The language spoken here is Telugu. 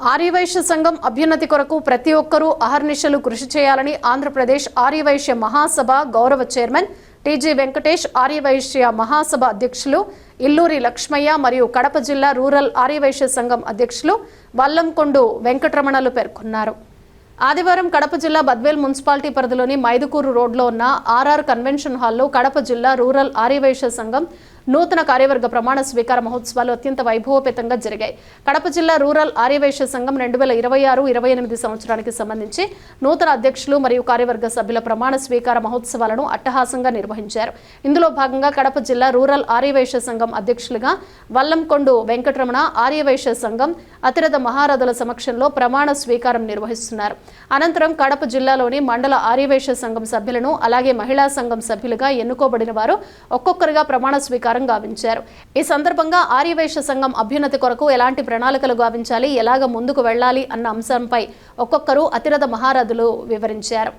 ఆర్యవైశ్య సంఘం అభ్యున్నతి కొరకు ప్రతి ఒక్కరూ అహర్నిశలు కృషి చేయాలని ఆంధ్రప్రదేశ్ ఆర్యవైశ్య మహాసభ గౌరవ చైర్మన్ టీజీ వెంకటేష్, ఆర్యవైశ్య మహాసభ అధ్యక్షులు ఇల్లూరి లక్ష్మయ్య మరియు కడప జిల్లా రూరల్ ఆర్యవైశ్య సంఘం అధ్యక్షులు వల్లంకొండు వెంకటరమణలు పేర్కొన్నారు. ఆదివారం కడప జిల్లా బద్వేల్ మున్సిపాలిటీ పరిధిలోని మైదుకూరు రోడ్లో ఉన్న ఆర్ఆర్ కన్వెన్షన్ హాల్లో కడప జిల్లా రూరల్ ఆర్యవైశ్య సంఘం నూతన కార్యవర్గ ప్రమాణ స్వీకార మహోత్సవాలు అత్యంత వైభవపేతంగా జరిగాయి. కడప జిల్లా రూరల్ ఆర్యవైశ్య సంఘం 2026-28 సంవత్సరానికి సంబంధించి నూతన అధ్యక్షులు మరియు కార్యవర్గ సభ్యుల ప్రమాణ స్వీకార మహోత్సవాలను అట్టహాసంగా నిర్వహించారు. ఇందులో భాగంగా కడప జిల్లా రూరల్ ఆర్యవైశ్య సంఘం అధ్యక్షులుగా వల్లంకొండు వెంకటరమణ, ఆర్యవైశ్య సంఘం అతిరథ మహారథుల సమక్షంలో ప్రమాణ స్వీకారం నిర్వహిస్తున్నారు. అనంతరం కడప జిల్లాలోని మండల ఆర్యవైశ్య సంఘం సభ్యులను అలాగే మహిళా సంఘం సభ్యులుగా ఎన్నుకోబడిన వారు ఒక్కొక్కరుగా ప్రమాణ స్వీకారం గావించారు. ఈ సందర్భంగా ఆర్యవైశ్య సంఘం అభ్యున్నతి కొరకు ఎలాంటి ప్రణాళికలు గావించాలి, ఎలాగ ముందుకు వెళ్లాలి అన్న అంశంపై ఒక్కొక్కరు అతిరథ మహారథులు వివరించారు.